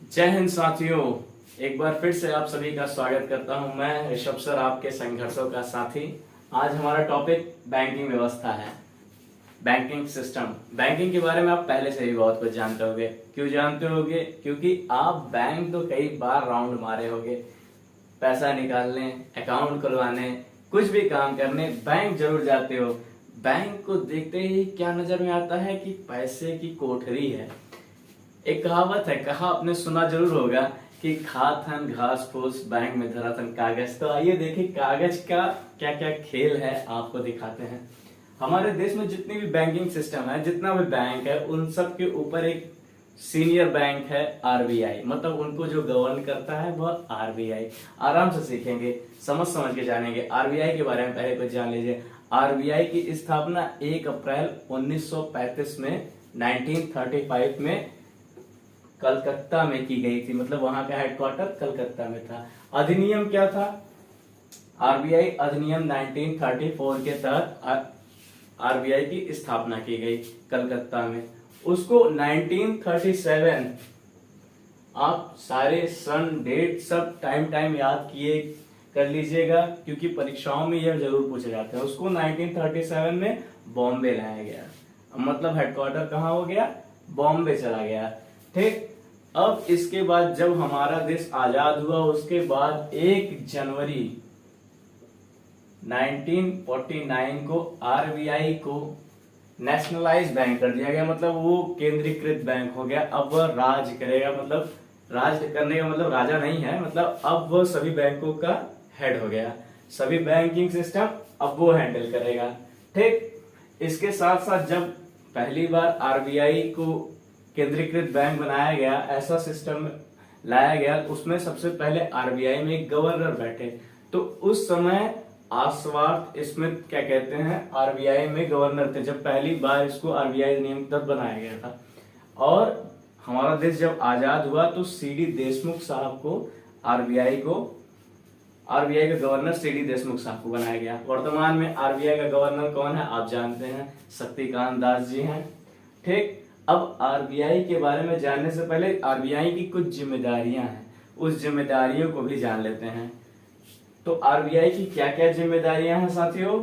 जय हिंद साथियों। एक बार फिर से आप सभी का स्वागत करता हूं। मैं ऋषभ सर, आपके संघर्षों का साथी। आज हमारा टॉपिक बैंकिंग व्यवस्था है, बैंकिंग सिस्टम। बैंकिंग के बारे में आप पहले से ही बहुत कुछ जानते होंगे। क्यों जानते होंगे? क्योंकि आप बैंक तो कई बार राउंड मारे होंगे। पैसा निकालने, अकाउंट खुलवाने, कुछ भी काम करने बैंक जरूर जाते हो। बैंक को देखते ही क्या नजर में आता है कि पैसे की कोठरी है। एक कहावत है, कहा आपने सुना जरूर होगा कि खाथन घास फूस बैंक में धराथन कागज। तो आइए देखिए कागज का क्या क्या खेल है, आपको दिखाते हैं। हमारे देश में जितनी भी बैंकिंग सिस्टम है, जितना भी बैंक है, उन सब के ऊपर एक सीनियर बैंक है आरबीआई। मतलब उनको जो गवर्न करता है वह आरबीआई। आराम से सीखेंगे, समझ समझ के जानेंगे। आरबीआई के बारे में पहले कुछ जान लीजिए। आरबीआई की स्थापना 1 अप्रैल 1935 में 1935 में कलकत्ता में की गई थी। मतलब वहां का हेडक्वार्टर कलकत्ता में था। अधिनियम क्या था? आरबीआई अधिनियम 1934 के तहत आरबीआई की स्थापना की गई कलकत्ता में। उसको 1937, आप सारे सन डेट सब टाइम याद किए कर लीजिएगा, क्योंकि परीक्षाओं में यह जरूर पूछे जाते हैं। उसको 1937 में बॉम्बे लाया गया। मतलब हेडक्वार्टर कहाँ हो गया? बॉम्बे चला गया। ठीक। अब इसके बाद जब हमारा देश आजाद हुआ, उसके बाद 1 जनवरी 1949 को आरबीआई को नेशनलाइज बैंक कर दिया गया। मतलब वो केंद्रीकृत बैंक हो गया। अब वह राज करेगा। मतलब राज करने का मतलब राजा नहीं है, मतलब अब वह सभी बैंकों का हेड हो गया। सभी बैंकिंग सिस्टम अब वो हैंडल करेगा। ठीक। इसके साथ साथ जब पहली बार आरबीआई को केंद्रीकृत बैंक बनाया गया, ऐसा सिस्टम लाया गया, उसमें सबसे पहले आरबीआई में एक गवर्नर बैठे। तो उस समय आसवार्थ स्मिथ क्या कहते हैं, आरबीआई में गवर्नर थे जब पहली बार इसको आरबीआई नियम तब बनाया गया था। और हमारा देश जब आजाद हुआ तो सीडी देशमुख साहब को आरबीआई का गवर्नर सीडी देशमुख साहब को बनाया गया। वर्तमान में आरबीआई का गवर्नर कौन है आप जानते हैं, शक्तिकांत दास जी हैं। ठीक। अब आरबीआई के बारे में जानने से पहले आरबीआई की कुछ जिम्मेदारियां हैं, उस जिम्मेदारियों को भी जान लेते हैं। तो आरबीआई की क्या क्या जिम्मेदारियां हैं साथियों?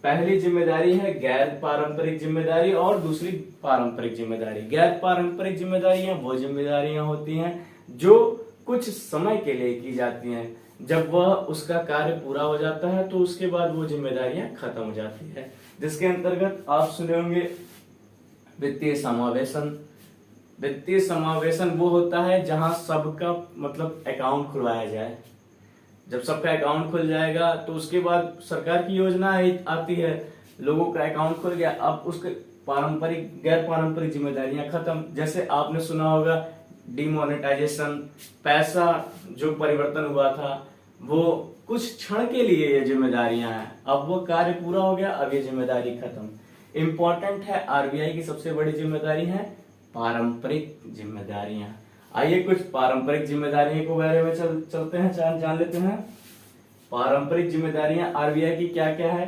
पहली जिम्मेदारी है गैर पारंपरिक जिम्मेदारी और दूसरी पारंपरिक जिम्मेदारी। गैर पारंपरिक जिम्मेदारियां वो जिम्मेदारियां होती हैं जो कुछ समय के लिए की जाती हैं। जब वह उसका कार्य पूरा हो जाता है तो उसके बाद वो जिम्मेदारियां खत्म हो जाती है। जिसके अंतर्गत आप सुने होंगे वित्तीय समावेशन। वित्तीय समावेशन वो होता है जहां सबका मतलब अकाउंट खुलवाया जाए। जब सबका अकाउंट खुल जाएगा तो उसके बाद सरकार की योजना आती है, लोगों का अकाउंट खुल गया, अब उसके पारंपरिक गैर पारंपरिक जिम्मेदारियां खत्म। जैसे आपने सुना होगा डिमोनेटाइजेशन, पैसा जो परिवर्तन हुआ था वो कुछ क्षण के लिए ये जिम्मेदारियां हैं। अब वो कार्य पूरा हो गया, अब ये जिम्मेदारी खत्म। इंपॉर्टेंट है, आरबीआई की सबसे बड़ी जिम्मेदारी है पारंपरिक जिम्मेदारियां। आइए कुछ पारंपरिक जिम्मेदारियों के बारे में चलते हैं, जान लेते हैं। पारंपरिक जिम्मेदारियां आरबीआई की क्या क्या है?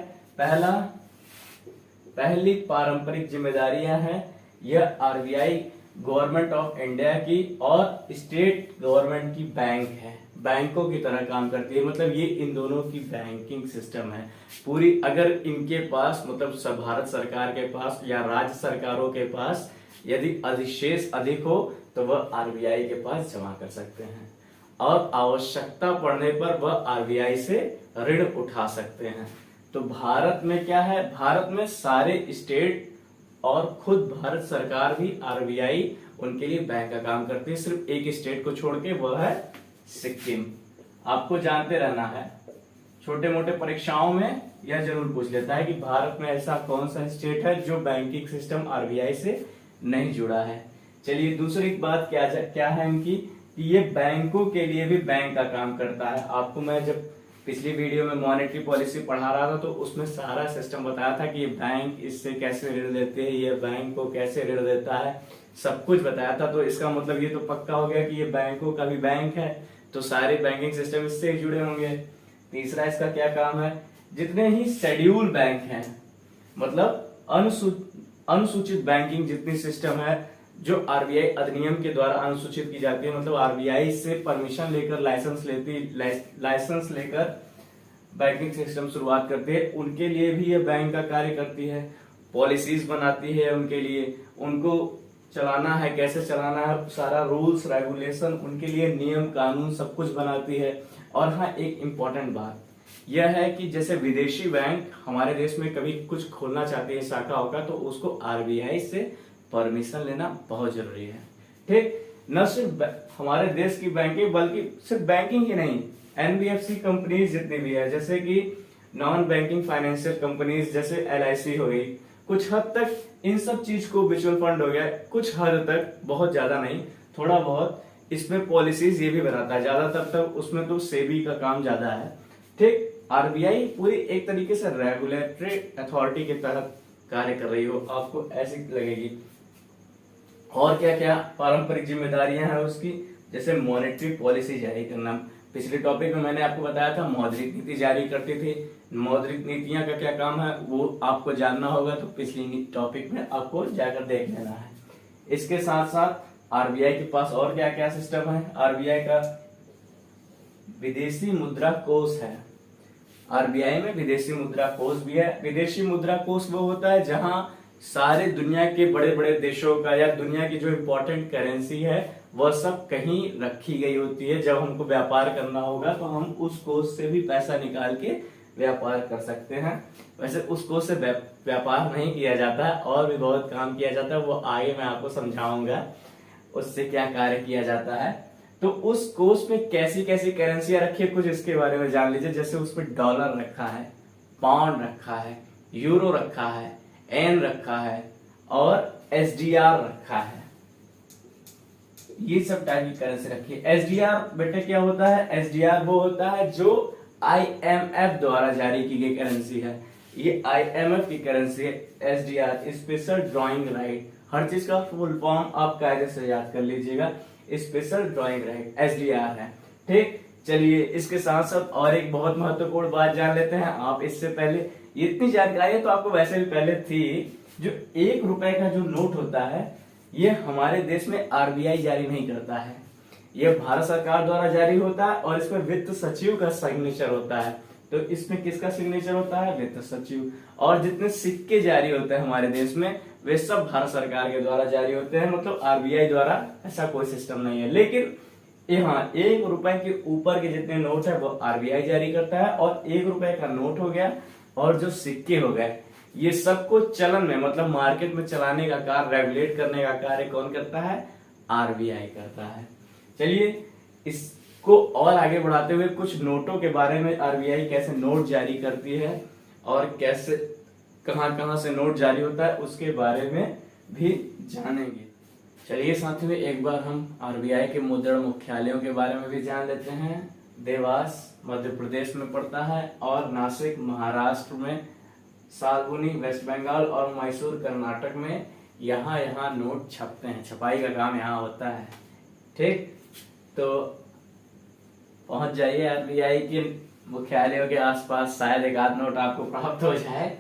पहली पारंपरिक जिम्मेदारियां हैं, यह आरबीआई गवर्नमेंट ऑफ इंडिया की और स्टेट गवर्नमेंट की बैंक है, बैंकों की तरह काम करती है। मतलब ये इन दोनों की बैंकिंग सिस्टम है पूरी। अगर इनके पास मतलब भारत सरकार के पास या राज्य सरकारों के पास यदि अधिशेष अधिक हो तो वह आरबीआई के पास जमा कर सकते हैं और आवश्यकता पड़ने पर वह आरबीआई से ऋण उठा सकते हैं। तो भारत में क्या है, भारत में सारे स्टेट और खुद भारत सरकार भी आरबीआई उनके लिए बैंक का काम करती है। सिर्फ एक स्टेट को छोड़ के, वह है सिक्किम। आपको जानते रहना है, छोटे मोटे परीक्षाओं में यह जरूर पूछ लेता है कि भारत में ऐसा कौन सा स्टेट है जो बैंकिंग सिस्टम आरबीआई से नहीं जुड़ा है। चलिए दूसरी बात क्या है इनकी, कि ये बैंकों के लिए भी बैंक का काम करता है। आपको मैं जब पिछली वीडियो में मॉनेटरी पॉलिसी पढ़ा रहा था तो उसमें सारा सिस्टम बताया था कि ये बैंक इससे कैसे ऋण देते हैं, ये बैंक को कैसे ऋण देता है, सब कुछ बताया था। तो इसका मतलब ये तो पक्का हो गया कि ये बैंकों का भी बैंक है, तो सारे बैंकिंग सिस्टम इससे जुड़े होंगे। तीसरा इसका क्या काम है, जितने ही शेड्यूल बैंक हैं, मतलब अनुसूचित बैंकिंग जितनी सिस्टम है, जो आरबीआई अधिनियम के द्वारा अनुसूचित की जाती है, मतलब आरबीआई से परमिशन लेकर लाइसेंस लेकर बैंकिंग सिस्टम शुरुआत करती है, उनके लिए भी ये बैंक का कार्य करती है। पॉलिसीज बनाती है उनके लिए, उनको चलाना है, कैसे चलाना है, सारा रूल्स रेगुलेशन, उनके लिए नियम कानून सब कुछ बनाती है। और हाँ, एक इम्पोर्टेंट बात यह है कि जैसे विदेशी बैंक हमारे देश में कभी कुछ खोलना चाहते हैं शाखा होगा, तो उसको आरबीआई से परमिशन लेना बहुत जरूरी है। ठीक, न सिर्फ हमारे देश की बैंकिंग बल्कि सिर्फ बैंकिंग ही नहीं, एनबीएफसी कंपनीज जितनी भी है, जैसे कि नॉन बैंकिंग फाइनेंशियल कंपनीज जैसे एलआईसी हो गई, कुछ हद तक इन सब चीज को, म्यूचुअल फंड हो गया, कुछ हद तक, बहुत ज्यादा नहीं, थोड़ा बहुत इसमें पॉलिसीज ये भी बनाता है, ज्यादातर तक उसमें तो सेबी का काम ज्यादा है। ठीक, आरबीआई पूरी एक तरीके से रेगुलेटरी अथॉरिटी के तहत कार्य कर रही हो, आपको ऐसी लगेगी। और क्या क्या पारंपरिक जिम्मेदारियां हैं उसकी, जैसे मॉनेटरी पॉलिसी जारी करना। पिछले टॉपिक में मैंने आपको बताया था मौद्रिक नीति जारी करती थी। मौद्रिक नीतियां का क्या काम है वो आपको जानना होगा, तो पिछली टॉपिक में आपको जाकर देख लेना है। इसके साथ साथ आरबीआई के पास और क्या क्या सिस्टम है। आरबीआई का विदेशी मुद्रा कोष है, आरबीआई में विदेशी मुद्रा कोष भी है। विदेशी मुद्रा कोष वो होता है जहां सारे दुनिया के बड़े बड़े देशों का या दुनिया की जो इम्पोर्टेंट करेंसी है वह सब कहीं रखी गई होती है। जब हमको व्यापार करना होगा तो हम उस कोष से भी पैसा निकाल के व्यापार कर सकते हैं। वैसे उस कोष से व्यापार नहीं किया जाता है, और भी बहुत काम किया जाता है, वो आगे मैं आपको समझाऊंगा उससे क्या कार्य किया जाता है। तो उस कोष में कैसी कैसी करेंसियां रखी है, कुछ इसके बारे में जान लीजिए। जैसे उसमें डॉलर रखा है, पाउंड रखा है, यूरो रखा है, एन रखा है और एसडीआर रखा है। ये सब टाइप की करेंसी रखी है। एसडीआर बेटे क्या होता है? एसडीआर वो होता है जो आईएमएफ द्वारा जारी की गई करेंसी है। ये आईएमएफ की करेंसी है एसडीआर, स्पेशल ड्राइंग राइट। हर चीज का फुल फॉर्म आप कायदे से याद कर लीजिएगा। स्पेशल ड्राइंग राइट एसडीआर है। ठीक, चलिए इसके साथ साथ और एक बहुत महत्वपूर्ण बात जान लेते हैं। आप इससे पहले इतनी जानकारी तो आपको वैसे भी पहले थी, जो 1 रुपए का जो नोट होता है ये हमारे देश में आरबीआई जारी नहीं करता है, ये भारत सरकार द्वारा जारी होता है और इसमें वित्त सचिव का सिग्नेचर होता है। तो इसमें किसका सिग्नेचर होता है? वित्त सचिव। और जितने सिक्के जारी होते हैं हमारे देश में वे सब भारत सरकार के द्वारा जारी होते हैं, मतलब आरबीआई द्वारा ऐसा कोई सिस्टम नहीं है। लेकिन यहाँ 1 रुपए के ऊपर के जितने नोट है वो आरबीआई जारी करता है, और 1 रुपए का नोट हो गया और जो सिक्के हो गए, ये सबको चलन में मतलब मार्केट में चलाने का कार्य, रेगुलेट करने का कार्य कौन करता है? आरबीआई करता है। चलिए इसको और आगे बढ़ाते हुए कुछ नोटों के बारे में, आरबीआई कैसे नोट जारी करती है और कैसे कहां कहां से नोट जारी होता है उसके बारे में भी जानेंगे। चलिए साथियों, एक बार हम आरबीआई के मुद्रण मुख्यालयों के बारे में भी जान लेते हैं। देवास मध्य प्रदेश में पड़ता है, और नासिक महाराष्ट्र में, सालबुनी वेस्ट बंगाल और मैसूर कर्नाटक में यहाँ नोट छपते हैं। छपाई का काम यहाँ होता है। ठीक, तो पहुंच जाइए आरबीआई के मुख्यालयों के आसपास, शायद एक आध नोट आपको प्राप्त हो जाए।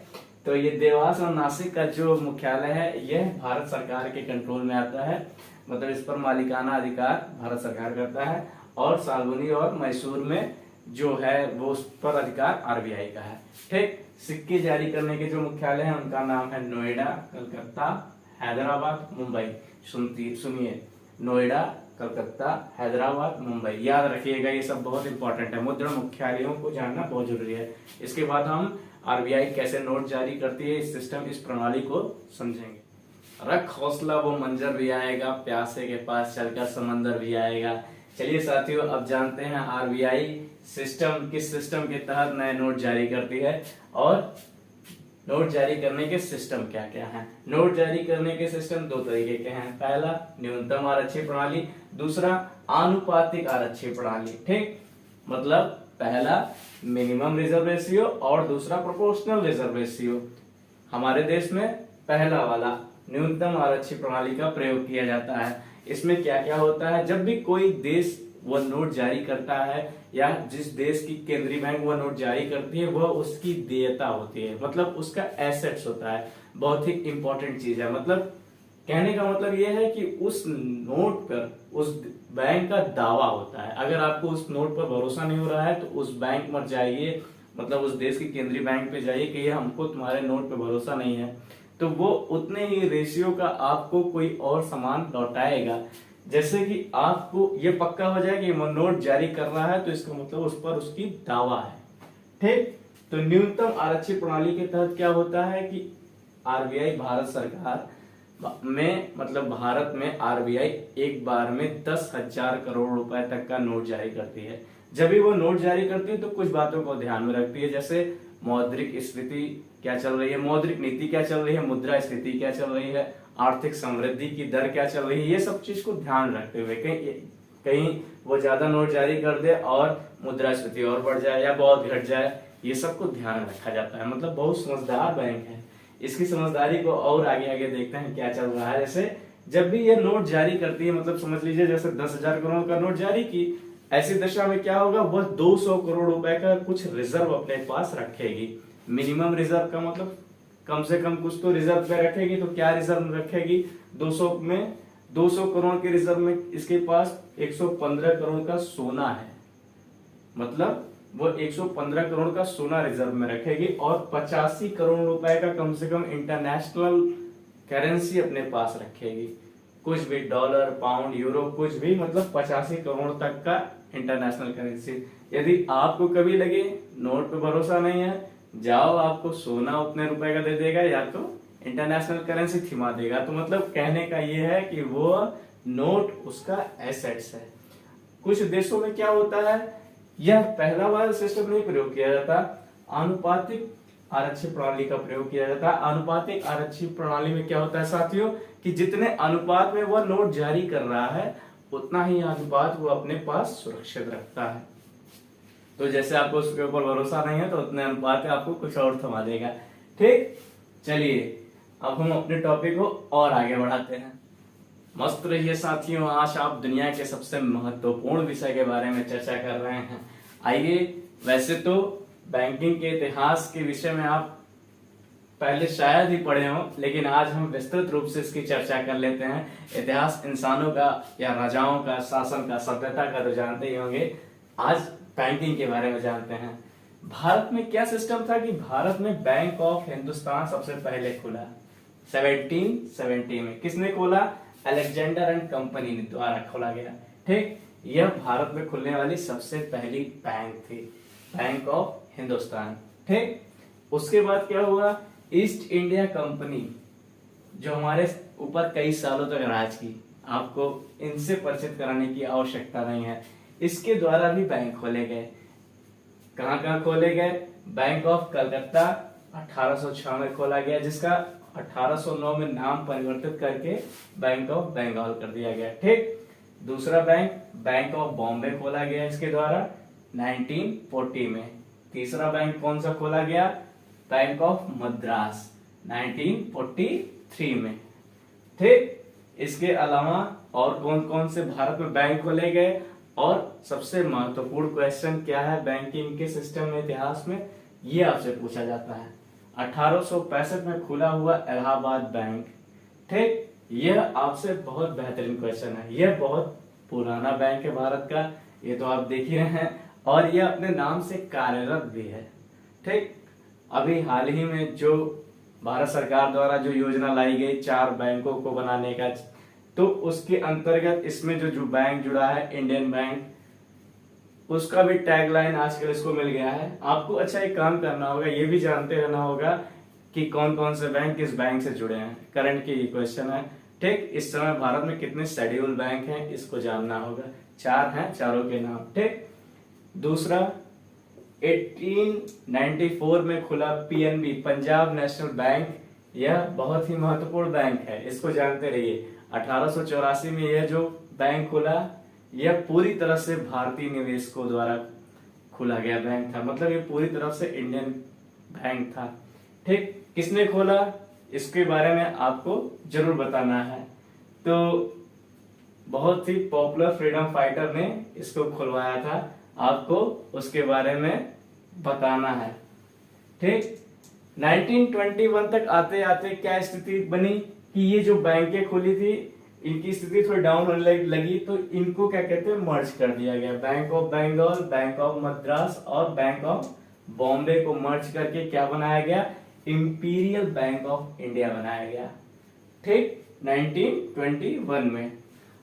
तो ये देवास और नासिक का जो मुख्यालय है यह भारत सरकार के कंट्रोल में आता है, मतलब इस पर मालिकाना अधिकार भारत सरकार करता है। और सालबुनी और मैसूर में जो है वो उस पर अधिकार आरबीआई का है। ठीक, सिक्के जारी करने के जो मुख्यालय हैं उनका नाम है नोएडा, कलकत्ता, हैदराबाद, मुंबई। सुनिए, नोएडा, कलकत्ता, हैदराबाद, मुंबई, याद रखिएगा, ये सब बहुत इंपॉर्टेंट है। मुद्रण मुख्यालयों को जानना बहुत जरूरी है। इसके बाद हम आरबीआई कैसे नोट जारी करती है, इस सिस्टम, इस प्रणाली को समझेंगे। रख हौसला वो मंजर भी आएगा, प्यासे के पास चलकर समंदर भी आएगा। चलिए साथियों, अब जानते हैं आरबीआई सिस्टम, किस सिस्टम के तहत नए नोट जारी करती है और नोट जारी करने के सिस्टम क्या क्या हैं। नोट जारी करने के सिस्टम 2 तरीके के हैं। पहला न्यूनतम आरक्षी प्रणाली, दूसरा आनुपातिक आरक्षी प्रणाली। ठीक, मतलब पहला मिनिमम रिजर्व रेशियो और दूसरा प्रोपोर्शनल रिजर्व रेशियो। हमारे देश में पहला वाला न्यूनतम आरक्षी प्रणाली का प्रयोग किया जाता है। इसमें क्या क्या होता है? जब भी कोई देश वह नोट जारी करता है या जिस देश की केंद्रीय बैंक वह नोट जारी करती है, वह उसकी देयता होती है, मतलब उसका एसेट्स होता है। बहुत ही इंपॉर्टेंट चीज है, मतलब कहने का मतलब ये है कि उस नोट पर उस बैंक का दावा होता है। अगर आपको उस नोट पर भरोसा नहीं हो रहा है तो उस बैंक में जाइए, मतलब उस देश के केंद्रीय बैंक पे जाइए कि ये हमको तुम्हारे नोट पे भरोसा नहीं है, तो वो उतने ही रेशियो का आपको कोई और सामान लौटाएगा। जैसे कि आपको ये पक्का हो जाए कि वो नोट जारी कर रहा है तो इसका मतलब उस पर उसकी दावा है। ठीक, तो न्यूनतम आरक्षित प्रणाली के तहत क्या होता है कि आरबीआई भारत सरकार में, मतलब भारत में आरबीआई एक बार में 10,000 करोड़ रुपए तक का नोट जारी करती है। जब भी वो नोट जारी करती है तो कुछ बातों को ध्यान में रखती है, जैसे मौद्रिक स्थिति क्या चल रही है, मौद्रिक नीति क्या चल रही है, मुद्रा स्थिति क्या चल रही है, आर्थिक समृद्धि की दर क्या चल रही है, ये सब चीज को ध्यान रखते हुए कहीं कहीं वो ज्यादा नोट जारी कर दे और मुद्रा स्थिति और बढ़ जाए या बहुत घट जाए, ये सब को ध्यान रखा जाता है। मतलब बहुत समझदार बैंक है। इसकी समझदारी को और आगे आगे देखते हैं क्या चल रहा है। जैसे जब भी ये नोट जारी करती है, मतलब समझ लीजिए जैसे 10,000 करोड़ का नोट जारी की, ऐसी दशा में क्या होगा, वह 200 करोड़ रुपए का कुछ रिजर्व अपने पास रखेगी। मिनिमम रिजर्व का मतलब कम से कम कुछ तो रिजर्व पे रखेगी। तो क्या रिजर्व रखेगी, 200 करोड़ के रिजर्व में इसके पास 115 करोड़ का सोना है, मतलब वो 115 करोड़ का सोना रिजर्व में रखेगी और 85 करोड़ रुपए का कम से कम इंटरनेशनल करेंसी अपने पास रखेगी। कुछ भी डॉलर, पाउंड, यूरो, कुछ भी, मतलब 85 करोड़ तक का इंटरनेशनल करेंसी। यदि आपको कभी लगे नोट पे भरोसा नहीं है, जाओ आपको सोना उतने रुपए का दे देगा या तो इंटरनेशनल करेंसी थमा देगा। तो मतलब कहने का ये है कि वो नोट उसका एसेट्स है। कुछ देशों में क्या होता है, यह पहला वाला सिस्टम नहीं प्रयोग किया जाता, आनुपातिक आरक्षित प्रणाली का प्रयोग किया जाता है। आनुपातिक आरक्षित प्रणाली में क्या होता है साथियों, कि जितने अनुपात में वह नोट जारी कर रहा है उतना ही अनुपात वो अपने पास सुरक्षित रखता है। तो जैसे आपको उसके ऊपर भरोसा नहीं है तो उतने अनुपात में आपको कुछ और थमा देगा। ठीक, चलिए अब हम अपने टॉपिक को और आगे बढ़ाते हैं। मस्त रहिए साथियों, आज आप दुनिया के सबसे महत्वपूर्ण विषय के बारे में चर्चा कर रहे हैं। आइए, वैसे तो बैंकिंग के इतिहास के विषय में आप पहले शायद ही पढ़े हों, लेकिन आज हम विस्तृत रूप से इसकी चर्चा कर लेते हैं। इतिहास इंसानों का या राजाओं का, शासन का, सभ्यता का तो जानते ही होंगे, आज बैंकिंग के बारे में जानते हैं। भारत में क्या सिस्टम था कि भारत में बैंक ऑफ हिंदुस्तान सबसे पहले खुला 1770 में। किसने खोला, अलेक्जेंडर एंड कंपनी द्वारा खोला गया। ठीक, यह भारत में खुलने वाली सबसे पहली बैंक थी, बैंक ऑफ हिंदुस्तान। ठीक, उसके बाद क्या हुआ, ईस्ट इंडिया कंपनी जो हमारे ऊपर कई सालों तक राज की, आपको इनसे परिचित कराने की आवश्यकता नहीं है। इसके द्वारा भी बैंक खोले गए। कहां कहां खोले गए, बैंक ऑफ कलकत्ता 1806 में खोला गया, जिसका 1809 में नाम परिवर्तित करके बैंक ऑफ बंगाल कर दिया गया। ठीक, दूसरा बैंक, बैंक ऑफ बॉम्बे खोला गया इसके द्वारा 1940 में। तीसरा बैंक कौन सा खोला गया, बैंक ऑफ मद्रास 1943 में। ठीक, इसके अलावा और कौन कौन से भारत में बैंक खोले गए, और सबसे महत्वपूर्ण क्वेश्चन क्या है बैंकिंग के सिस्टम में इतिहास में, ये आपसे पूछा जाता है। 1865 में खुला हुआ इलाहाबाद बैंक। ठीक, यह आपसे बहुत बेहतरीन क्वेश्चन है। यह बहुत पुराना बैंक है भारत का, ये तो आप देख ही रहे हैं, और यह अपने नाम से कार्यरत भी है। ठीक, अभी हाल ही में जो भारत सरकार द्वारा जो योजना लाई गई 4 बैंकों को बनाने का, तो उसके अंतर्गत इसमें जो बैंक जुड़ा है इंडियन बैंक, उसका भी टैगलाइन आजकल इसको मिल गया है। आपको अच्छा एक काम करना होगा, ये भी जानते रहना होगा कि कौन कौन से बैंक किस बैंक से जुड़े हैं। करंट की क्वेश्चन है। ठीक, इस समय भारत में कितने शेड्यूल बैंक हैं इसको जानना होगा। 4 हैं, चारों के नाम। ठीक, दूसरा 1894 में खुला पीएनबी, पंजाब नेशनल बैंक। यह बहुत ही महत्वपूर्ण बैंक है, इसको जानते रहिए। 1884 में यह जो बैंक खुला, यह पूरी तरह से भारतीय निवेशकों द्वारा खुला गया बैंक था, मतलब ये पूरी तरह से इंडियन बैंक था। ठीक, किसने खोला इसके बारे में आपको जरूर बताना है। तो बहुत ही पॉपुलर फ्रीडम फाइटर ने इसको खुलवाया था, आपको उसके बारे में बताना है। ठीक, 1921 तक आते आते क्या स्थिति बनी कि ये जो बैंकें खुली थी इनकी स्थिति थोड़ी डाउन होने लगी, तो इनको क्या कहते हैं, मर्ज कर दिया गया। Bank of Bengal, bank of Madras और बैंक ऑफ बॉम्बे को मर्ज करके क्या बनाया गया, इंपीरियल बैंक ऑफ इंडिया बनाया गया, ठीक, 1921 में।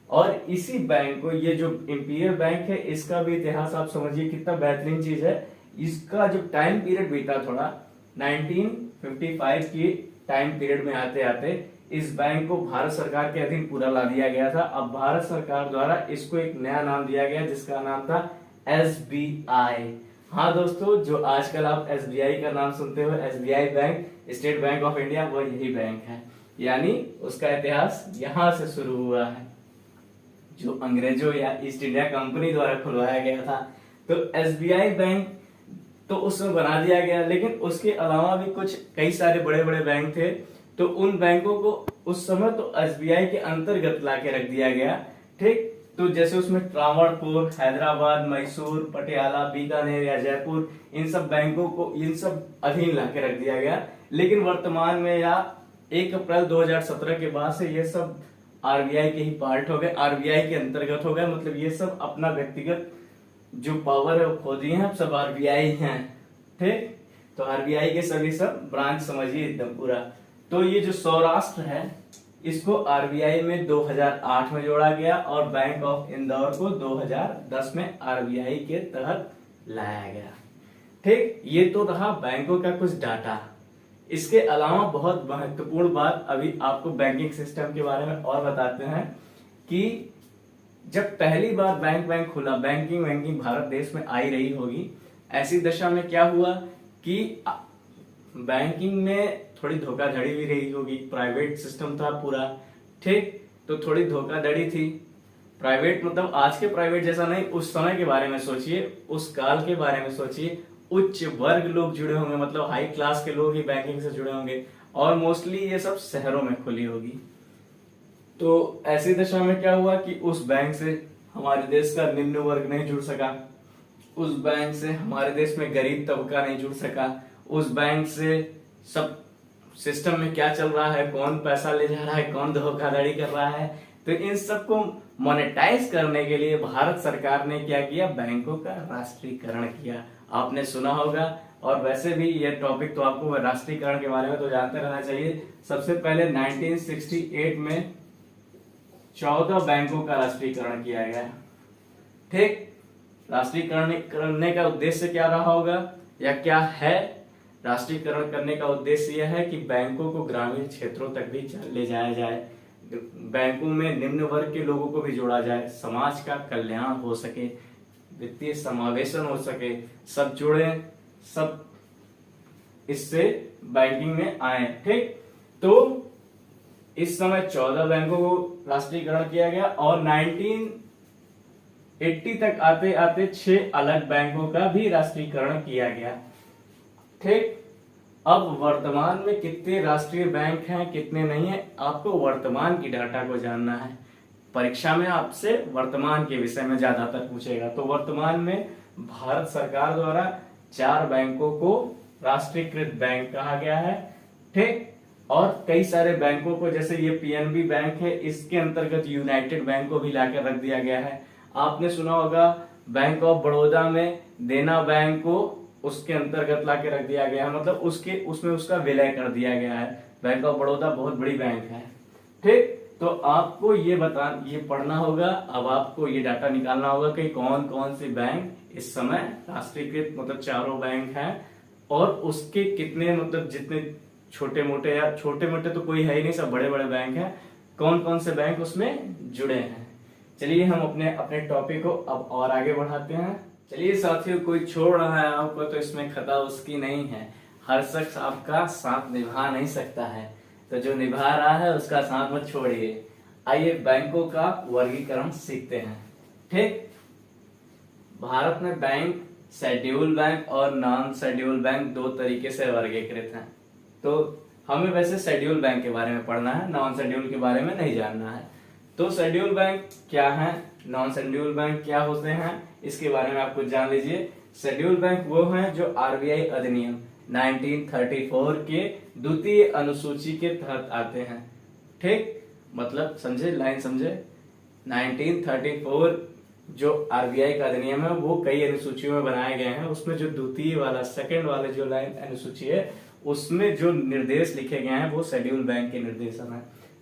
और इसी बैंक को, ये जो इंपीरियल बैंक है, इसका भी इतिहास आप समझिए कितना बेहतरीन चीज है। इसका जो टाइम पीरियड बीता थोड़ा 1955 की टाइम पीरियड में आते आते इस बैंक को भारत सरकार के अधीन पूरा ला दिया गया था। अब भारत सरकार द्वारा इसको एक नया नाम दिया गया जिसका नाम था SBI। हाँ दोस्तों, जो आजकल आप SBI का नाम सुनते हो, SBI bank, state bank of India, वो यही बैंक है। यानी उसका इतिहास यहां से शुरू हुआ है, जो अंग्रेजों या ईस्ट इंडिया कंपनी द्वारा खुलवाया गया था। तो SBI बैंक तो उसमें बना दिया गया, लेकिन उसके अलावा भी कुछ कई सारे बड़े बड़े बैंक थे, तो उन बैंकों को उस समय तो SBI के अंतर्गत लाके रख दिया गया, ठीक। तो जैसे उसमें ट्रावणकोर, हैदराबाद, मैसूर, पटियाला, बीकानेर या जयपुर, इन सब बैंकों को इन सब अधीन लाके रख दिया गया। लेकिन वर्तमान में या 1 अप्रैल 2017 के बाद से ये सब RBI के ही पार्ट हो गए, RBI के अंतर्गत हो गए। मतलब ये सब अपना व्यक्तिगत जो पावर है वो खो दिए हैं, अब सब RBI हैं, ठीक। तो RBI के सभी सब ब्रांच समझिए एकदम पूरा। तो ये जो सौराष्ट्र है इसको RBI में 2008 में जोड़ा गया और बैंक ऑफ इंदौर को 2010 में RBI के तहत लाया गया, ठीक। ये तो रहा बैंकों का कुछ डाटा। इसके अलावा बहुत महत्वपूर्ण बात अभी आपको बैंकिंग सिस्टम के बारे में और बताते हैं कि जब पहली बार बैंक खुला, बैंकिंग भारत देश में आई रही होगी, ऐसी दशा में क्या हुआ कि बैंकिंग में थोड़ी धोखाधड़ी भी रही होगी। प्राइवेट सिस्टम था पूरा, ठीक। तो थोड़ी धोखाधड़ी थी। प्राइवेट मतलब आज के प्राइवेट जैसा नहीं, उस समय के बारे में सोचिए, उस काल के बारे में सोचिए। उच्च वर्ग लोग जुड़े होंगे, मतलब हाई क्लास के लोग ही बैंकिंग से जुड़े होंगे, और मोस्टली ये सब शहरों में खुली होगी। तो ऐसी दशा में क्या हुआ कि उस बैंक से हमारे देश का निम्न वर्ग नहीं जुड़ सका, उस बैंक से हमारे देश में गरीब तबका नहीं जुड़ सका, उस बैंक से सब सिस्टम में क्या चल रहा है, कौन पैसा ले जा रहा है, कौन धोखाधड़ी कर रहा है, तो इन सबको मोनेटाइज करने के लिए भारत सरकार ने क्या किया, बैंकों का राष्ट्रीयकरण किया। आपने सुना होगा, और वैसे भी ये टॉपिक तो आपको राष्ट्रीयकरण के बारे में तो जानते रहना चाहिए। सबसे पहले 1968 में 14 बैंकों का राष्ट्रीयकरण किया गया, ठीक। राष्ट्रीयकरण करने का उद्देश्य क्या रहा होगा या क्या है? राष्ट्रीयकरण करने का उद्देश्य यह है कि बैंकों को ग्रामीण क्षेत्रों तक भी ले जाया जाए, बैंकों में निम्न वर्ग के लोगों को भी जोड़ा जाए, समाज का कल्याण हो सके, वित्तीय समावेशन हो सके, सब जुड़े, सब इससे बैंकिंग में आए, ठीक। तो इस समय 14 बैंकों को राष्ट्रीयकरण किया गया और 1980 तक आते आते 6 अलग बैंकों का भी राष्ट्रीयकरण किया गया, ठीक। अब वर्तमान में कितने राष्ट्रीय बैंक हैं, कितने नहीं है, आपको वर्तमान की डाटा को जानना है। परीक्षा में आपसे वर्तमान के विषय में ज्यादातर पूछेगा। तो वर्तमान में भारत सरकार द्वारा 4 बैंकों को राष्ट्रीयकृत बैंक कहा गया है, ठीक। और कई सारे बैंकों को, जैसे ये PNB बैंक है, इसके अंतर्गत यूनाइटेड बैंक को भी लाकर रख दिया गया है। आपने सुना होगा बैंक ऑफ बड़ौदा में देना बैंक को उसके अंतर्गत लाके रख दिया गया है, मतलब उसमें उसका विलय कर दिया गया है। बैंक ऑफ बड़ौदा बहुत बड़ी बैंक है, ठीक। तो आपको ये पढ़ना होगा। अब आपको ये डाटा निकालना होगा कि कौन कौन से बैंक इस समय राष्ट्रीयकृत, मतलब 4 बैंक हैं, और उसके कितने, मतलब जितने छोटे मोटे, या छोटे मोटे तो कोई है ही नहीं, सब बड़े बड़े बैंक हैं, कौन कौन से बैंक उसमें जुड़े हैं। चलिए हम अपने टॉपिक को अब और आगे बढ़ाते हैं। चलिए साथियों, कोई छोड़ रहा है आपको तो इसमें खता उसकी नहीं है। हर शख्स आपका साथ निभा नहीं सकता है, तो जो निभा रहा है उसका साथ मत छोड़िए। आइए बैंकों का वर्गीकरण सीखते हैं, ठीक। भारत में बैंक शेड्यूल बैंक और नॉन शेड्यूल बैंक 2 तरीके से वर्गीकृत हैं। तो हमें वैसे शेड्यूल बैंक के बारे में पढ़ना है, नॉन शेड्यूल के बारे में नहीं जानना है। तो शेड्यूल बैंक क्या है, नॉन शेड्यूल बैंक क्या होते हैं, इसके बारे में आप कुछ जान लीजिए। शेड्यूल बैंक वो हैं जो RBI अधिनियम 1934 के 2वीं अनुसूची के तहत आते हैं। ठीक, मतलब समझे, लाइन समझे। 1934 जो आरबीआई का अधिनियम है वो कई अनुसूचियों में बनाए गए हैं, उसमें जो द्वितीय वाला सेकंड वाले जो लाइन अनुसूची है उसमें जो निर्देश लिखे गए हैं वो शेड्यूल बैंक के निर्देशन है।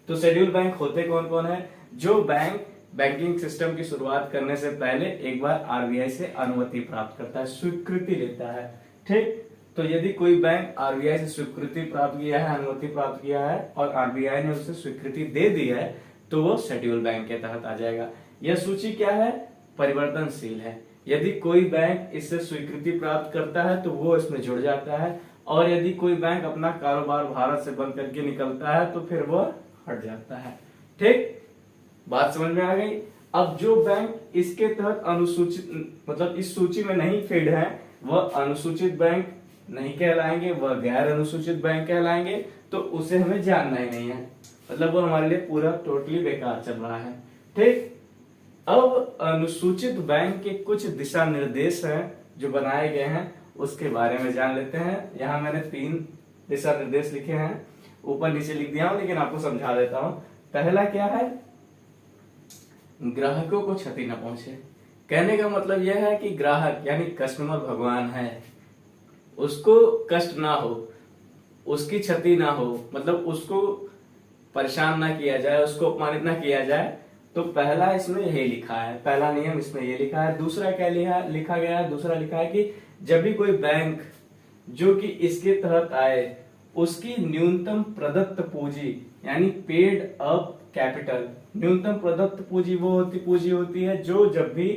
तो शेड्यूल बैंक होते कौन कौन है? जो बैंक बैंकिंग सिस्टम की शुरुआत करने से पहले एक बार आरबीआई से अनुमति प्राप्त करता है, स्वीकृति लेता है। ठीक, तो यदि कोई बैंक आरबीआई से स्वीकृति प्राप्त किया है, अनुमति प्राप्त किया है और आरबीआई ने उसे स्वीकृति दे दी है तो वो शेड्यूल बैंक के तहत आ जाएगा। यह सूची क्या है? परिवर्तनशील है। यदि कोई बैंक इससे स्वीकृति प्राप्त करता है तो वो इसमें जुड़ जाता है, और यदि कोई बैंक अपना कारोबार भारत से बंद करके निकलता है तो फिर वो हट जाता है। ठीक, बात समझ में आ गई। अब जो बैंक इसके तहत अनुसूचित मतलब इस सूची में नहीं फीड है वह अनुसूचित बैंक नहीं कहलाएंगे, वह गैर अनुसूचित बैंक कहलाएंगे, तो उसे हमें जानना ही नहीं है, मतलब वो हमारे लिए पूरा टोटली बेकार चल रहा है। ठीक, अब अनुसूचित बैंक के कुछ दिशा निर्देश हैं जो बनाए गए हैं उसके बारे में जान लेते हैं। यहाँ मैंने 3 दिशा निर्देश लिखे हैं, ऊपर नीचे लिख दिया हूं लेकिन आपको समझा देता हूं। पहला क्या है? ग्राहकों को क्षति न पहुंचे। कहने का मतलब यह है कि ग्राहक यानी कस्टमर भगवान है, उसको कष्ट ना हो, उसकी क्षति ना हो, मतलब उसको परेशान ना किया जाए, उसको अपमानित ना किया जाए। तो पहला इसमें यही लिखा है, पहला नियम इसमें ये लिखा है। दूसरा क्या लिखा गया है? दूसरा लिखा है कि जब भी कोई बैंक जो कि इसके तहत आए उसकी न्यूनतम प्रदत्त पूंजी यानी पेड अप कैपिटल, न्यूनतम प्रदत्त पूंजी वो पूंजी होती है जो जब भी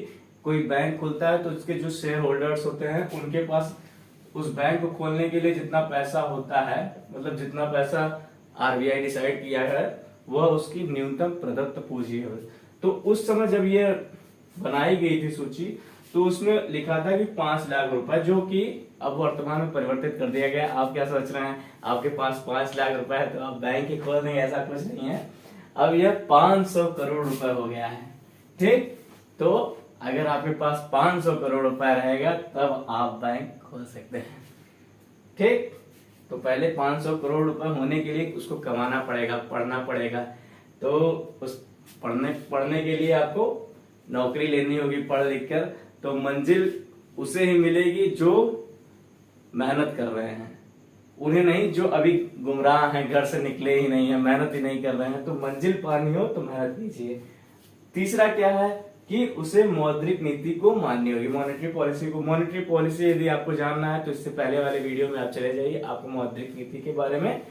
कोई बैंक खुलता है तो उसके जो शेयर होल्डर्स होते हैं उनके पास उस बैंक को खोलने के लिए जितना पैसा होता है, मतलब जितना पैसा आरबीआई डिसाइड किया है वह उसकी न्यूनतम प्रदत्त पूंजी है। तो उस समय जब ये बनाई गई थी सूची तो उसमें लिखा था कि 5 लाख रुपए, जो कि अब वर्तमान में परिवर्तित कर दिया गया। आप क्या सोच रहे हैं? आपके पास 5 लाख रुपए है तो आप बैंक ही खोल देंगे, ऐसा कुछ नहीं है। अब यह 500 करोड़ रुपए हो गया है। ठीक, तो अगर आपके पास 500 करोड़ रुपए रहेगा तब आप बैंक खोल सकते हैं। ठीक, तो पहले 500 करोड़ रुपए होने के लिए उसको कमाना पड़ेगा, पढ़ना पड़ेगा। तो उस पढ़ने के लिए आपको नौकरी लेनी होगी पढ़ लिख कर, तो मंजिल उसे ही मिलेगी जो मेहनत कर रहे हैं, उन्हें नहीं जो अभी गुमराह हैं, घर से निकले ही नहीं है, मेहनत ही नहीं कर रहे हैं। तो मंजिल पानी हो तो मेहनत कीजिए। तीसरा क्या है कि उसे मौद्रिक नीति को माननी होगी, मॉनेटरी पॉलिसी को। मॉनेटरी पॉलिसी यदि आपको जानना है तो इससे पहले वाले वीडियो में आप चले जाइए, आपको मौद्रिक नीति के बारे में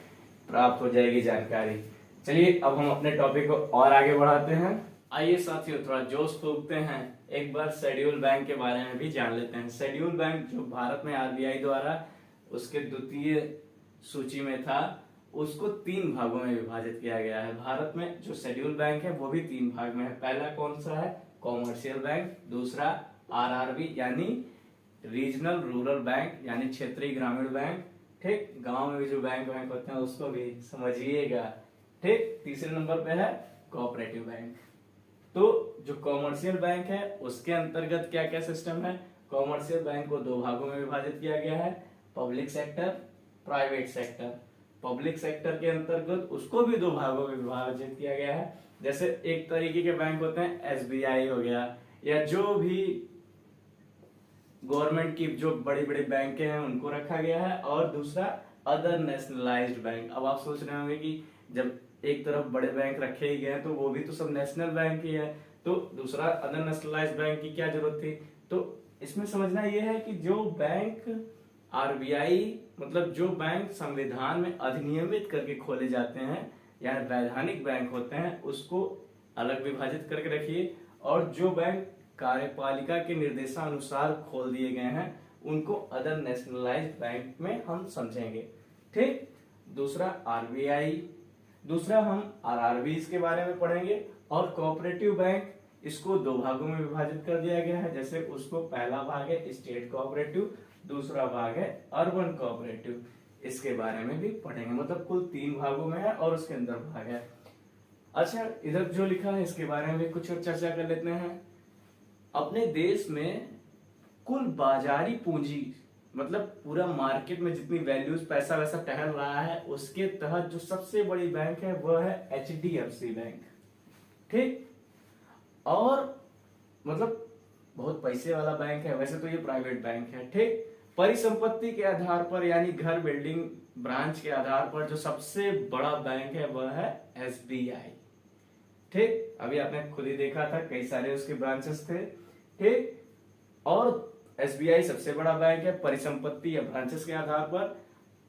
प्राप्त हो जाएगी जानकारी। चलिए अब हम अपने टॉपिक को और आगे बढ़ाते हैं। आइए साथियों थोड़ा जोश फूंकते हैं, एक बार शेड्यूल बैंक के बारे में भी जान लेते हैं। शेड्यूल बैंक जो भारत में आरबीआई द्वारा उसके द्वितीय सूची में था, उसको 3 भागों में विभाजित किया गया है। भारत में जो शेड्यूल बैंक है वो भी 3 भाग में है। पहला कौन सा है? Commercial bank. दूसरा आरआरबी यानी रीजनल रूरल बैंक यानी क्षेत्रीय ग्रामीण बैंक। ठीक, गांव में भी जो बैंक होते हैं उसको भी समझिएगा। ठीक, तीसरे नंबर पे है कोऑपरेटिव बैंक। तो जो कॉमर्शियल बैंक है उसके अंतर्गत क्या क्या सिस्टम है? कॉमर्शियल बैंक को 2 भागों में विभाजित किया गया है, public sector, private sector. Public sector के अंतर्गत उसको भी 2 भागों में विभाजित किया गया है। जैसे एक तरीके के बैंक होते हैं एसबीआई हो गया, या जो भी गवर्नमेंट की जो बड़ी बड़ी बैंक हैं उनको रखा गया है, और दूसरा अदर नेशनलाइज्ड बैंक। अब आप सोच रहे होंगे कि जब एक तरफ बड़े बैंक रखे ही गए तो वो भी तो सब नेशनल बैंक ही है, तो दूसरा अदर नेशनलाइज्ड बैंक की क्या जरूरत थी? तो इसमें समझना यह है कि जो बैंक आरबीआई मतलब जो बैंक संविधान में अधिनियमित करके खोले जाते हैं या वैधानिक बैंक होते हैं उसको अलग विभाजित करके रखिए, और जो बैंक कार्यपालिका के निर्देशानुसार खोल दिए गए हैं उनको अदर नेशनलाइज्ड बैंक में हम समझेंगे। ठीक, दूसरा आरबीआई, दूसरा हम आरआरबी के बारे में पढ़ेंगे। और कोऑपरेटिव बैंक इसको 2 भागों में विभाजित कर दिया गया है। जैसे उसको पहला भाग है स्टेट कोऑपरेटिव, दूसरा भाग है अर्बन कोऑपरेटिव। इसके बारे में भी पढ़ेंगे, मतलब कुल 3 भागों में है और उसके अंदर भाग है। अच्छा, इधर जो लिखा है इसके बारे में भी कुछ और चर्चा कर लेते हैं। अपने देश में कुल बाजारी पूंजी मतलब पूरा मार्केट में जितनी वैल्यूज पैसा वैसा टहल रहा है उसके तहत जो सबसे बड़ी बैंक है वह है HDFC बैंक। ठीक, और मतलब बहुत पैसे वाला बैंक है, वैसे तो ये प्राइवेट बैंक है। ठीक, परिसंपत्ति के आधार पर यानी घर, बिल्डिंग, ब्रांच के आधार पर जो सबसे बड़ा बैंक है वह है SBI। ठीक, अभी आपने खुद ही देखा था कई सारे उसके ब्रांचेस थे। ठीक, और SBI सबसे बड़ा बैंक है परिसंपत्ति या ब्रांचेस के आधार पर।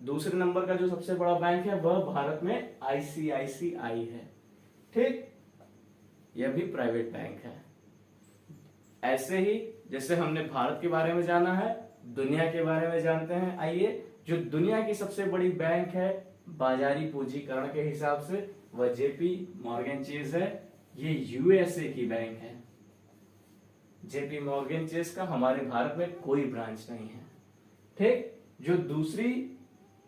दूसरे नंबर का जो सबसे बड़ा बैंक है वह भारत में ICICI है। ठीक, यह भी प्राइवेट बैंक है। ऐसे ही जैसे हमने भारत के बारे में जाना है, दुनिया के बारे में जानते हैं। आइए, जो दुनिया की सबसे बड़ी बैंक है बाजारी पूंजीकरण के हिसाब से वह JP मॉर्गन चेज है। ये USA की बैंक है। JP मॉर्गन चेज का हमारे भारत में कोई ब्रांच नहीं है। ठीक, जो दूसरी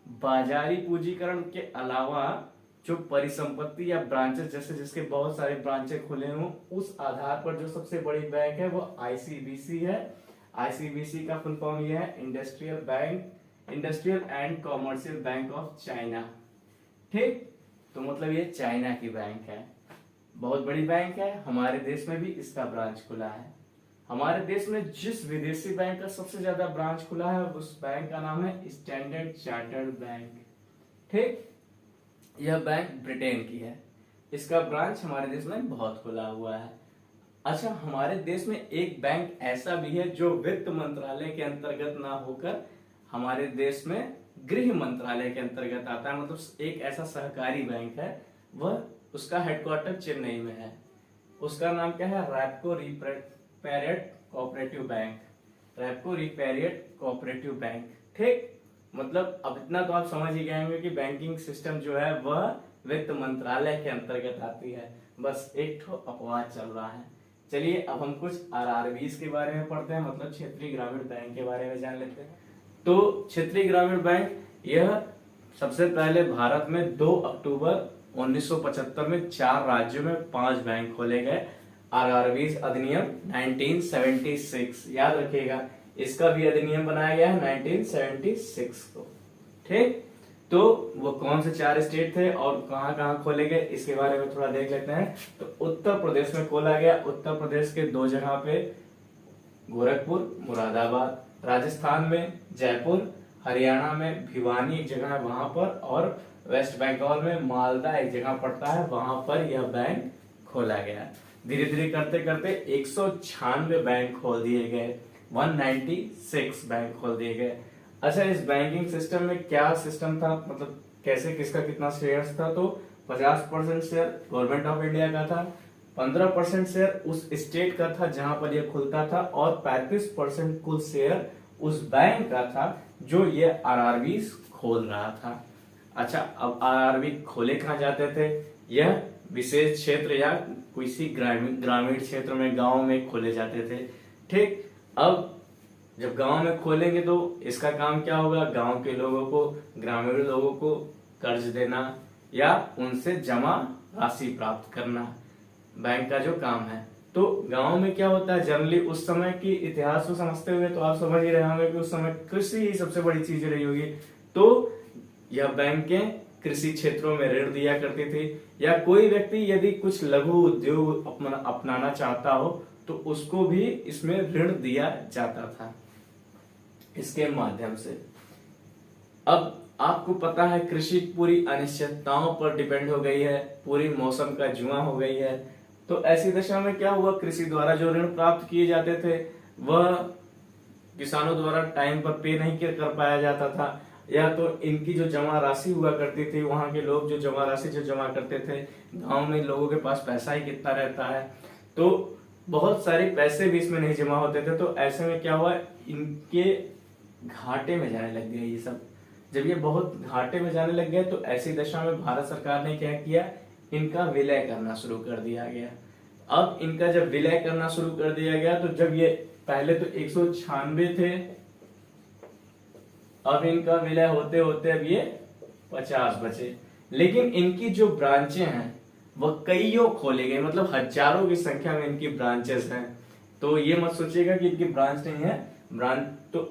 बाजारी पूंजीकरण के अलावा जो परिसंपत्ति या ब्रांचेस जैसे जिसके बहुत सारे ब्रांचेस खुले हों उस आधार पर जो सबसे बड़ी बैंक है वो ICBC है। ICBC का फुल फॉर्म ये है industrial and commercial bank of China. ठीक, तो मतलब ये चाइना की बैंक है, बहुत बड़ी बैंक है। हमारे देश में भी इसका ब्रांच खुला है। हमारे देश में जिस विदेशी बैंक का सबसे ज्यादा ब्रांच खुला है उस बैंक का नाम है स्टैंडर्ड चार्टर्ड बैंक। ठीक, यह बैंक ब्रिटेन की है। इसका ब्रांच हमारे देश में बहुत खुला हुआ है। अच्छा, हमारे देश में एक बैंक ऐसा भी है जो वित्त मंत्रालय के अंतर्गत ना होकर हमारे देश में गृह मंत्रालय के अंतर्गत आता है। मतलब एक ऐसा सहकारी बैंक है, वह उसका हेडक्वार्टर चेन्नई में है। उसका नाम क्या है? Repco Repatriate Cooperative Bank. Repco Repatriate Cooperative Bank. ठीक, मतलब अब इतना तो आप समझ ही गए होंगे कि बैंकिंग सिस्टम जो है वह वित्त मंत्रालय के अंतर्गत आती है। बस एक ठो अपवाद चल रहा है। चलिए अब हम कुछ RRBs के बारे में पढ़ते हैं, मतलब क्षेत्रीय ग्रामीण बैंक के बारे में जान लेते हैं। तो क्षेत्रीय ग्रामीण बैंक यह सबसे पहले भारत में 2 अक्टूबर 1975 में 4 राज्यों में 5 बैंक खोले गए। RRBs अधिनियम 1976, याद रखिएगा इसका भी अधिनियम बनाया गया है 1976 को। ठीक, तो वो कौन से 4 स्टेट थे और कहां कहां खोले गए इसके बारे में थोड़ा देख लेते हैं। तो उत्तर प्रदेश में खोला गया। उत्तर प्रदेश के 2 जगह पे, गोरखपुर, मुरादाबाद। राजस्थान में जयपुर, हरियाणा में भिवानी एक जगह है वहां पर, और वेस्ट बंगाल में मालदा एक जगह पड़ता है वहां पर यह बैंक खोला गया। धीरे धीरे करते करते 196 बैंक खोल दिए गए, 196 बैंक खोल दिए गए। अच्छा, इस बैंकिंग सिस्टम में क्या सिस्टम था, मतलब कैसे किसका कितना शेयर था? तो 50% शेयर गवर्नमेंट ऑफ इंडिया का था, 15% शेयर उस स्टेट का था जहां पर यह खुलता था, और 35% कुल शेयर उस बैंक का था जो ये RRBs खोल रहा था। अच्छा, अब RRB खोले कहाँ जाते थे? यह विशेष क्षेत्र या किसी ग्रामीण क्षेत्र में, गांव में खोले जाते थे। ठीक, अब जब गांव में खोलेंगे तो इसका काम क्या होगा? गांव के लोगों को, ग्रामीण लोगों को कर्ज देना या उनसे जमा राशि प्राप्त करना बैंक का जो काम है। तो गांव में क्या होता है, जनरली उस समय की इतिहास को समझते हुए तो आप समझ ही रहे होंगे कि उस समय कृषि ही सबसे बड़ी चीज रही होगी। तो यह बैंकें कृषि क्षेत्रों में ऋण दिया करती थी, या कोई व्यक्ति यदि कुछ लघु उद्योग अपनाना चाहता हो तो उसको भी इसमें ऋण दिया जाता था इसके माध्यम से। अब आपको पता है कृषि पूरी अनिश्चितताओं पर डिपेंड हो गई है, पूरी मौसम का जुआ हो गई है। तो ऐसी दशा में क्या हुआ, कृषि द्वारा जो ऋण प्राप्त किए जाते थे वह किसानों द्वारा टाइम पर पे नहीं कर पाया जाता था, या तो इनकी जो जमा राशि हुआ करती थी, वहां के लोग जो जमा राशि जो जमा करते थे, गांव में लोगों के पास पैसा ही कितना रहता है, तो बहुत सारे पैसे भी इसमें नहीं जमा होते थे। तो ऐसे में क्या हुआ, इनके घाटे में जाने लग गए ये सब। जब ये बहुत घाटे में जाने लग गए तो ऐसी दशा में भारत सरकार ने क्या किया, इनका विलय करना शुरू कर दिया गया। अब इनका जब विलय करना शुरू कर दिया गया तो जब ये पहले तो 196 थे, अब इनका विलय होते होते अब ये 50 बचे। लेकिन इनकी जो ब्रांचें हैं वह कईयों खोले गए, मतलब हजारों की संख्या में इनकी ब्रांचेस हैं। तो ये मत सोचिएगा कि इनकी ब्रांच नहीं है, ब्रांच तो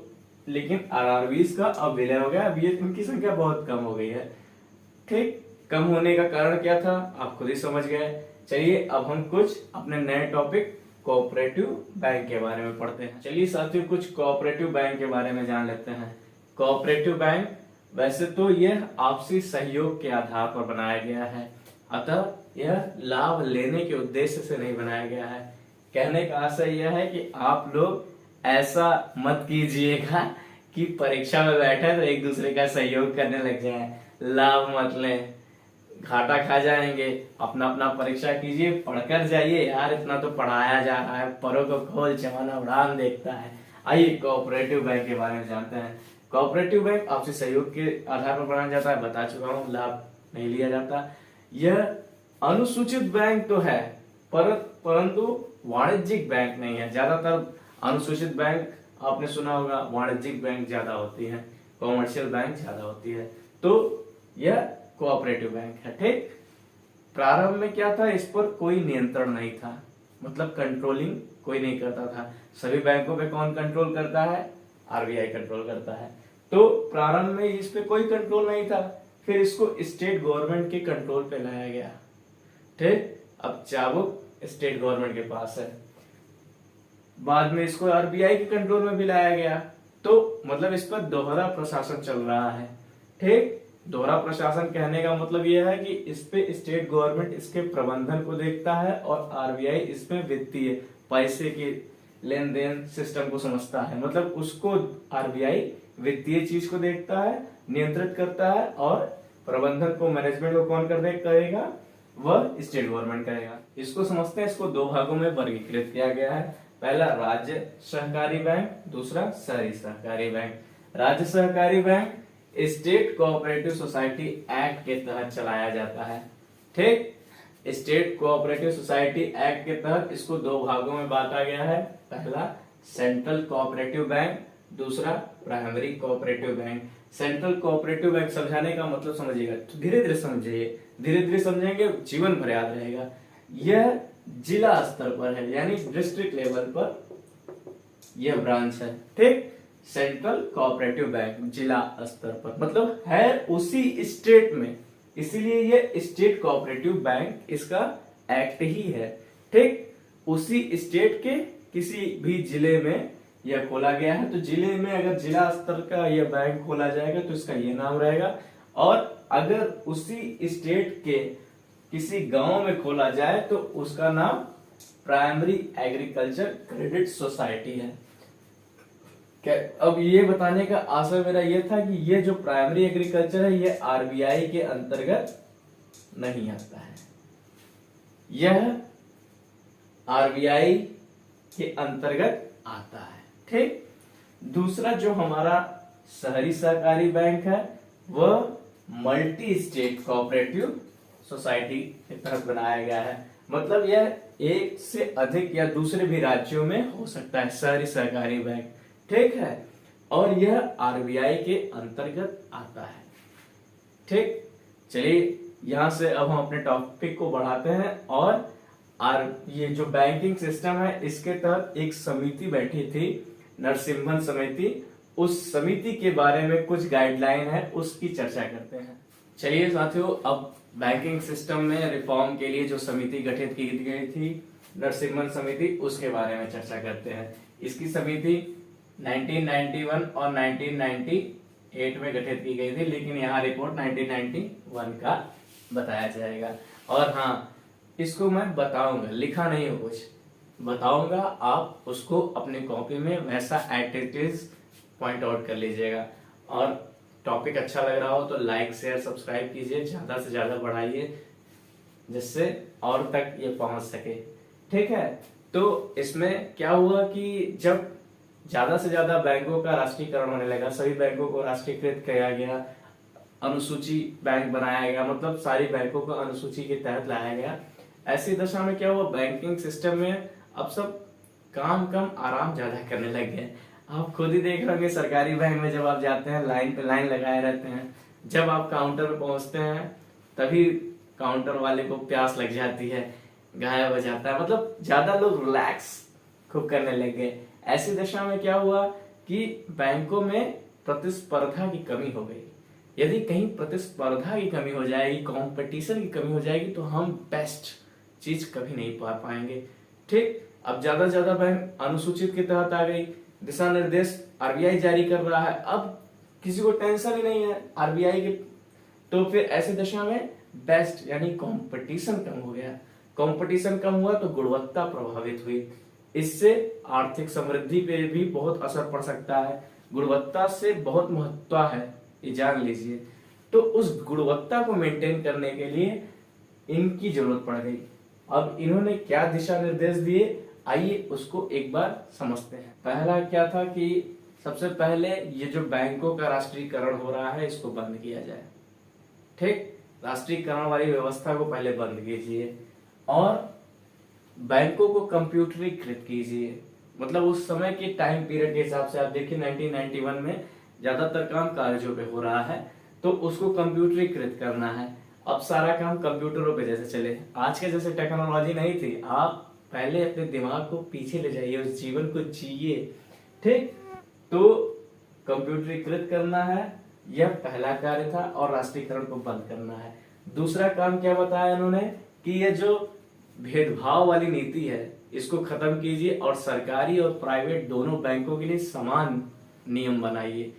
लेकिन आरआरबीज का अब विलय हो गया, अब ये इनकी संख्या बहुत कम हो गई है। ठीक, कम होने का कारण क्या था आप खुद ही समझ गए। चलिए अब हम कुछ अपने नए टॉपिक कोऑपरेटिव बैंक के बारे में पढ़ते हैं। चलिए साथियों कुछ कोऑपरेटिव बैंक के बारे में जान लेते हैं। कोऑपरेटिव बैंक वैसे तो यह आपसी सहयोग के आधार पर बनाया गया है, अतः यह लाभ लेने के उद्देश्य से नहीं बनाया गया है। कहने का आशय यह है कि आप लोग ऐसा मत कीजिएगा कि परीक्षा में बैठे तो एक दूसरे का सहयोग करने लग जाए, लाभ मत लें, घाटा खा जाएंगे। अपना अपना परीक्षा कीजिए, पढ़कर जाइए यार, इतना तो पढ़ाया जा रहा है, परों को खोल जमाना उड़ान देखता है। आइए कोऑपरेटिव बैंक के बारे में जानते हैं। कोऑपरेटिव बैंक आपसी सहयोग के आधार पर बनाया जाता है, बता चुका हूँ, लाभ नहीं लिया जाता। यह अनुसूचित बैंक तो है परंतु वाणिज्यिक बैंक नहीं है। ज्यादातर अनुसूचित बैंक आपने सुना होगा, वाणिज्यिक बैंक ज्यादा होती है, कॉमर्शियल बैंक ज्यादा होती है। तो यह कोऑपरेटिव बैंक है। ठीक, प्रारंभ में क्या था, इस पर कोई नियंत्रण नहीं था, मतलब कंट्रोलिंग कोई नहीं करता था। सभी बैंकों पे कौन कंट्रोल करता है, आरबीआई कंट्रोल करता है। तो प्रारंभ में इस पे कोई कंट्रोल नहीं था, फिर इसको स्टेट गवर्नमेंट के कंट्रोल पे लाया गया। ठीक, अब चाबुक स्टेट गवर्नमेंट के पास है, बाद में इसको आरबीआई के कंट्रोल में भी लाया गया। तो मतलब इस पर दोहरा प्रशासन चल रहा है। ठीक, दोहरा प्रशासन कहने का मतलब यह है कि इस पे स्टेट गवर्नमेंट इसके प्रबंधन को देखता है और आरबीआई इसमें वित्तीय पैसे के लेन देन सिस्टम को समझता है। मतलब उसको आरबीआई वित्तीय चीज को देखता है, नियंत्रित करता है, और प्रबंधन को, मैनेजमेंट को कौन करेगा, वह स्टेट गवर्नमेंट करेगा। इसको समझते हैं। इसको दो भागों में वर्गीकृत किया गया है, पहला राज्य सहकारी बैंक, दूसरा शहरी सहकारी बैंक। राज्य सहकारी bank state cooperative society act के तहत चलाया जाता है। ठीक, स्टेट कोऑपरेटिव सोसाइटी एक्ट के तहत इसको दो भागों में बांटा गया है, पहला सेंट्रल कोऑपरेटिव बैंक, दूसरा primary cooperative bank. Central cooperative bank समझाने का मतलब समझिएगा, तो धीरे धीरे समझिए, धीरे धीरे समझेंगे, जीवन भर याद रहेगा। यह जिला स्तर पर है, यानी डिस्ट्रिक्ट लेवल पर यह ब्रांच है। ठीक, सेंट्रल कोऑपरेटिव बैंक जिला स्तर पर, मतलब है उसी स्टेट में, इसीलिए ये स्टेट कोऑपरेटिव बैंक इसका एक्ट ही है। ठीक, उसी स्टेट के किसी भी जिले में यह खोला गया है। तो जिले में अगर जिला स्तर का यह बैंक खोला जाएगा तो इसका ये नाम रहेगा, और अगर उसी स्टेट के किसी गांव में खोला जाए तो उसका नाम प्राइमरी एग्रीकल्चर क्रेडिट सोसाइटी है। अब ये बताने का आशय मेरा ये था कि ये जो प्राइमरी एग्रीकल्चर है ये आरबीआई के अंतर्गत नहीं आता है, यह आरबीआई के अंतर्गत आता है। ठीक, दूसरा जो हमारा शहरी सहकारी बैंक है वह मल्टी स्टेट कोऑपरेटिव सोसाइटी के तहत बनाया गया है। मतलब यह एक से अधिक या दूसरे भी राज्यों में हो सकता है शहरी सहकारी बैंक। ठीक है, और यह आरबीआई के अंतर्गत आता है। ठीक, चलिए यहां से अब हम अपने टॉपिक को बढ़ाते हैं, और ये जो बैंकिंग सिस्टम है इसके तहत एक समिति बैठी थी, नरसिम्हन समिति। उस समिति के बारे में कुछ गाइडलाइन है, उसकी चर्चा करते हैं। चलिए साथियों, अब बैंकिंग सिस्टम में रिफॉर्म के लिए जो समिति गठित की गई थी, नरसिम्हन समिति, उसके बारे में चर्चा करते हैं। इसकी समिति 1991 और 1998 में गठित की गई थी, लेकिन यहाँ रिपोर्ट 1991 का बताया जाएगा। और हाँ, इसको मैं बताऊंगा, लिखा नहीं हो कुछ, बताऊंगा, आप उसको अपनी कॉपी में वैसा एक्टिविटीज पॉइंट आउट कर लीजिएगा। और टॉपिक अच्छा लग रहा हो तो लाइक शेयर सब्सक्राइब कीजिए, ज्यादा से ज्यादा बढ़ाइए, जिससे और तक ये पहुंच सके। ठीक है, तो इसमें क्या हुआ कि जब ज्यादा से ज्यादा बैंकों का राष्ट्रीयकरण होने लगा, सभी बैंकों को राष्ट्रीयकृत किया गया, अनुसूची बैंक बनाया गया, मतलब सारी बैंकों को अनुसूची के तहत लाया गया। ऐसी दशा में क्या हुआ, बैंकिंग सिस्टम में अब सब काम कम आराम ज्यादा करने लग गए। आप खुद ही देख रहे होंगे, सरकारी बैंक में जब आप जाते हैं लाइन पे लाइन लगाए रहते हैं, जब आप काउंटर पे पहुंचते हैं तभी काउंटर वाले को प्यास लग जाती है, गायब हो जाता है, मतलब ज्यादा लोग रिलैक्स खूब करने लग गए। ऐसी दशा में क्या हुआ कि बैंकों में प्रतिस्पर्धा की कमी हो गई। यदि कहीं प्रतिस्पर्धा की कमी हो जाएगी, कंपटीशन की कमी हो जाएगी, तो हम बेस्ट चीज कभी नहीं पा पाएंगे। ठीक, अब ज्यादा से ज्यादा बैंक अनुसूचित के तहत आ गई, दिशा निर्देश आरबीआई जारी कर रहा है, अब किसी को टेंशन ही नहीं है आरबीआई के। तो फिर ऐसी दशा में बेस्ट यानी कंपटीशन कम हो गया। कंपटीशन कम हुआ तो गुणवत्ता प्रभावित हुई, इससे आर्थिक समृद्धि पे भी बहुत असर पड़ सकता है। गुणवत्ता से बहुत महत्व है, ये जान लीजिए। तो उस गुणवत्ता को मेंटेन करने के लिए इनकी जरूरत पड़ गई। अब इन्होंने क्या दिशा निर्देश दिए, आइए उसको एक बार समझते हैं। पहला क्या था कि सबसे पहले ये जो बैंकों का राष्ट्रीयकरण हो रहा है इसको बंद किया जाए। ठीक, राष्ट्रीयकरण वाली व्यवस्था को पहले बंद कीजिए और बैंकों को कंप्यूटरीकृत कीजिए। मतलब उस समय के टाइम पीरियड के हिसाब से आप देखिए 1991 में ज्यादातर काम कागजों पे हो रहा है, तो उसको कंप्यूटरीकृत करना है। अब सारा काम कंप्यूटरों पे जैसे चले, आज के जैसे टेक्नोलॉजी नहीं थी। आप पहले अपने दिमाग को पीछे ले जाइए, उस जीवन को जिए। ठीक, तो कंप्यूटरीकृत करना है, यह पहला कार्य था, और राष्ट्रीयकरण को बंद करना है। दूसरा काम क्या बताया इन्होंने कि ये जो भेदभाव वाली नीति है इसको खत्म कीजिए और सरकारी और प्राइवेट दोनों बैंकों के लिए समान नियम बनाइए,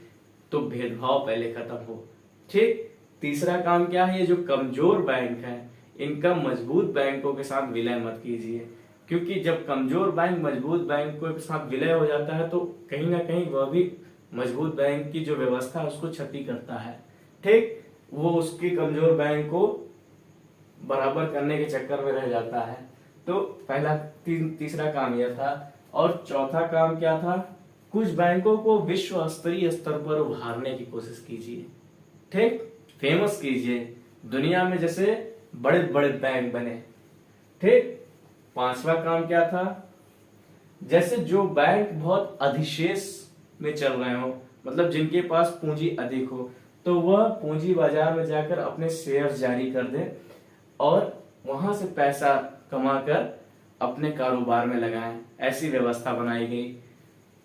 तो भेदभाव पहले खत्म हो। ठीक, तीसरा काम क्या है, ये जो कमजोर बैंक है इनका मजबूत बैंकों के साथ विलय मत कीजिए, क्योंकि जब कमजोर बैंक मजबूत बैंकों के साथ विलय हो जाता है तो कहीं ना कहीं वह भी मजबूत बैंक की जो व्यवस्था है उसको क्षति करता है। ठीक, वो उसकी कमजोर बैंक को बराबर करने के चक्कर में रह जाता है। तो पहला तीसरा काम यह था। और चौथा काम क्या था, कुछ बैंकों को विश्व स्तरीय स्तर पर उभारने की कोशिश कीजिए। ठीक, फेमस कीजिए, दुनिया में जैसे बड़े बड़े बैंक बने। ठीक, पांचवा काम क्या था, जैसे जो बैंक बहुत अधिशेष में चल रहे हो, मतलब जिनके पास पूंजी अधिक हो, तो वह पूंजी बाजार में जाकर अपने शेयर जारी कर दे और वहां से पैसा कमाकर अपने कारोबार में लगाएं। ऐसी व्यवस्था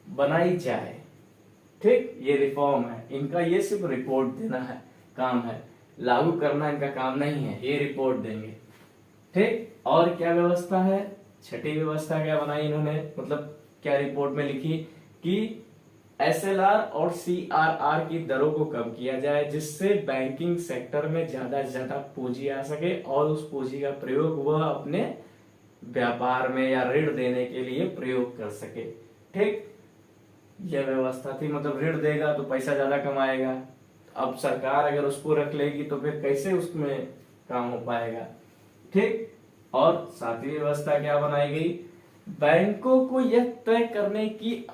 बनाई जाए। ठीक, ये रिफॉर्म है इनका, ये सिर्फ रिपोर्ट देना है काम है, लागू करना इनका काम नहीं है, ये रिपोर्ट देंगे। ठीक, और क्या व्यवस्था है, छठी व्यवस्था क्या बनाई इन्होंने, मतलब क्या रिपोर्ट में लिखी कि एसएलआर और सीआरआर की दरों को कम किया जाए, जिससे बैंकिंग सेक्टर में ज्यादा से ज्यादा पूंजी आ सके और उस पूंजी का प्रयोग वह अपने व्यापार में या ऋण देने के लिए प्रयोग कर सके। ठीक, यह व्यवस्था थी, मतलब ऋण देगा तो पैसा ज्यादा कमाएगा। अब सरकार अगर उसको रख लेगी तो फिर कैसे उसमें काम हो पाएगा। ठीक, और सातवीं व्यवस्था क्या बनाई गई, बैंकों को यह तय करने की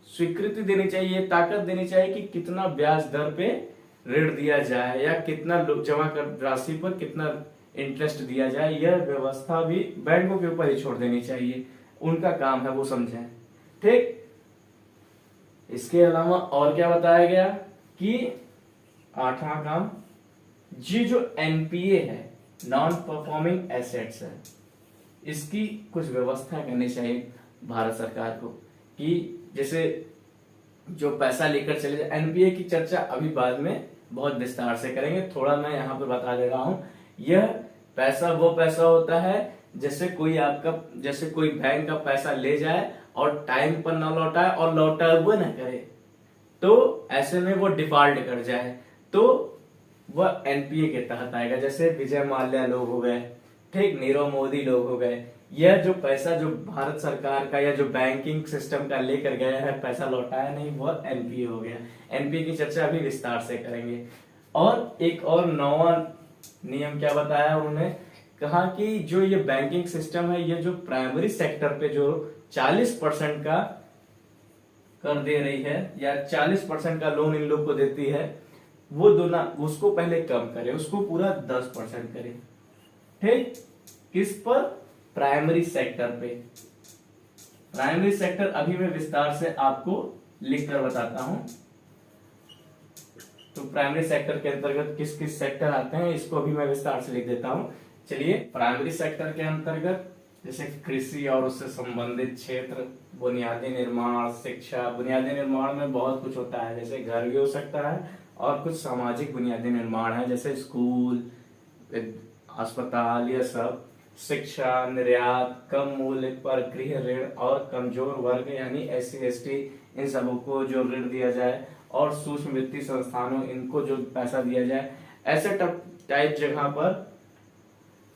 स्वीकृति देनी चाहिए, ताकत देनी चाहिए कि कितना ब्याज दर पे ऋण दिया जाए या कितना जमा कर राशि पर कितना इंटरेस्ट दिया जाए। यह व्यवस्था भी बैंकों के ऊपर ही छोड़ देनी चाहिए, उनका काम है वो समझें। ठीक, इसके अलावा और क्या बताया गया कि आठवां काम, ये जो एनपीए है, नॉन परफॉर्मिंग एसेट्स है, इसकी कुछ व्यवस्था करनी चाहिए भारत सरकार को कि जैसे जो पैसा लेकर चले जाए। एनपीए की चर्चा अभी बाद में बहुत विस्तार से करेंगे, थोड़ा मैं यहाँ पे बता दे रहा हूँ। यह पैसा वो पैसा होता है जैसे कोई बैंक का पैसा ले जाए और टाइम पर ना लौटाए और लौटा हुआ ना करे, तो ऐसे में वो डिफॉल्ट कर जाए, तो वह एनपीए के तहत आएगा। जैसे विजय माल्या लोग हो गए, ठीक, नीरव मोदी लोग हो गए, यह जो पैसा जो भारत सरकार का या जो बैंकिंग सिस्टम का लेकर गया है, पैसा लौटाया नहीं, वह एनपीए हो गया। एनपीए की चर्चा अभी विस्तार से करेंगे। और एक और नौवां नियम क्या बताया उन्होंने, कहा कि जो ये बैंकिंग सिस्टम है, ये जो प्राइमरी सेक्टर पे जो 40% का कर दे रही है या 40% का लोन इन लोग को देती है, वो दोनों उसको पहले कम करे, उसको पूरा 10% करे। ठीक, किस पर, प्राइमरी सेक्टर पे। प्राइमरी सेक्टर अभी मैं विस्तार से आपको लिखकर बताता हूं। तो प्राइमरी सेक्टर के अंतर्गत किस किस सेक्टर आते हैं इसको अभी मैं विस्तार से लिख देता हूं। चलिए, प्राइमरी सेक्टर के अंतर्गत जैसे कृषि और उससे संबंधित क्षेत्र, बुनियादी निर्माण, शिक्षा। बुनियादी निर्माण में बहुत कुछ होता है, जैसे घर भी हो सकता है और कुछ सामाजिक बुनियादी निर्माण है जैसे स्कूल, अस्पताल, ये सब। शिक्षा, निर्यात, कम मूल्य पर गृह ऋण और कमजोर वर्ग यानी SC ST इन सबों को जो ऋण दिया जाए, और सूक्ष्म वित्तीय संस्थानों इनको जो पैसा दिया जाए। ऐसे टाइप जगह पर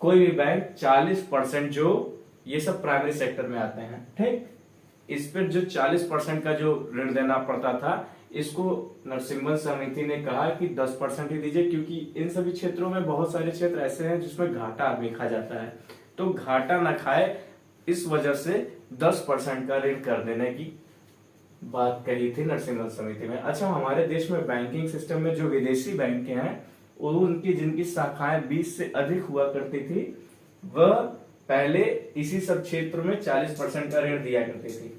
कोई भी बैंक 40% जो ये सब प्राइमरी सेक्टर में आते हैं, ठीक, इस पर जो 40% का जो ऋण देना पड़ता था, इसको नरसिम्हन समिति ने कहा कि 10% ही दीजिए, क्योंकि इन सभी क्षेत्रों में बहुत सारे क्षेत्र ऐसे हैं जिसमें घाटा आदमी खा जाता है, तो घाटा ना खाए इस वजह से 10% का ऋण कर देने की बात कही थी नरसिम्हन समिति में। अच्छा, हमारे देश में बैंकिंग सिस्टम में जो विदेशी बैंक हैं, उनकी जिनकी शाखाएं 20 से अधिक हुआ करती थी, वह पहले इसी सब क्षेत्र में 40% का ऋण दिया करती थी,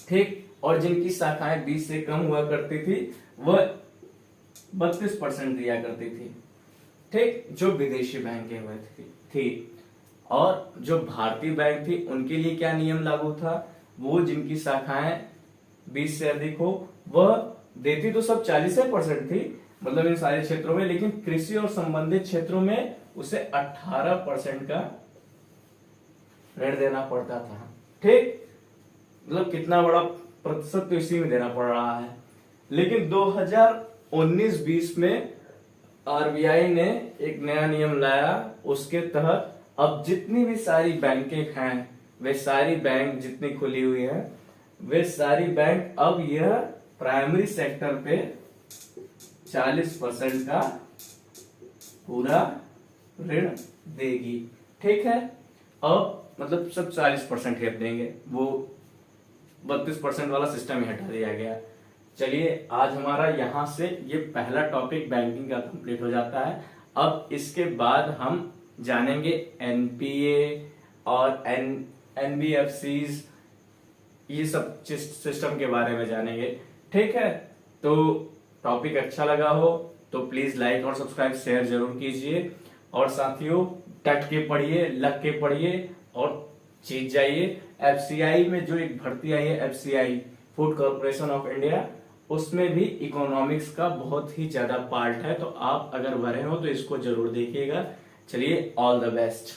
ठीक, और जिनकी शाखाएं 20 से कम हुआ करती थी वह 32% दिया करती थी, ठीक, जो विदेशी बैंकें हुए थी। और जो भारतीय बैंक थी उनके लिए क्या नियम लागू था, वो जिनकी शाखाएं 20 से अधिक हो वह देती तो सब 40% थी, मतलब इन सारे क्षेत्रों में, लेकिन कृषि और संबंधित क्षेत्रों में उसे 18% का ऋण देना पड़ता था, ठीक, मतलब कितना बड़ा प्रतिशत तो इसी में देना पड़ रहा है। लेकिन 2019-20 में RBI ने एक नया नियम लाया, उसके तहत अब जितनी भी सारी बैंकें हैं, वे सारी बैंक जितनी खुली हुई है, वे सारी बैंक अब यह प्राइमरी सेक्टर पे 40% का पूरा ऋण देगी, ठीक है। अब मतलब सब 40% ही देंगे, वो 32% वाला सिस्टम ही हटा दिया गया। चलिए, आज हमारा यहाँ से ये पहला टॉपिक बैंकिंग का कंप्लीट हो जाता है। अब इसके बाद हम जानेंगे NPA और NBFCs, ये सब सिस्टम के बारे में जानेंगे, ठीक है। तो टॉपिक अच्छा लगा हो तो प्लीज लाइक और सब्सक्राइब शेयर जरूर कीजिए, और साथियों डट के पढ़िए, लग के पढ़िए और जीत जाइए। FCI में जो एक भर्ती आई है, FCI food corporation of India, उसमें भी इकोनॉमिक्स का बहुत ही ज्यादा पार्ट है, तो आप अगर भरे हो तो इसको जरूर देखिएगा। चलिए, ऑल द बेस्ट।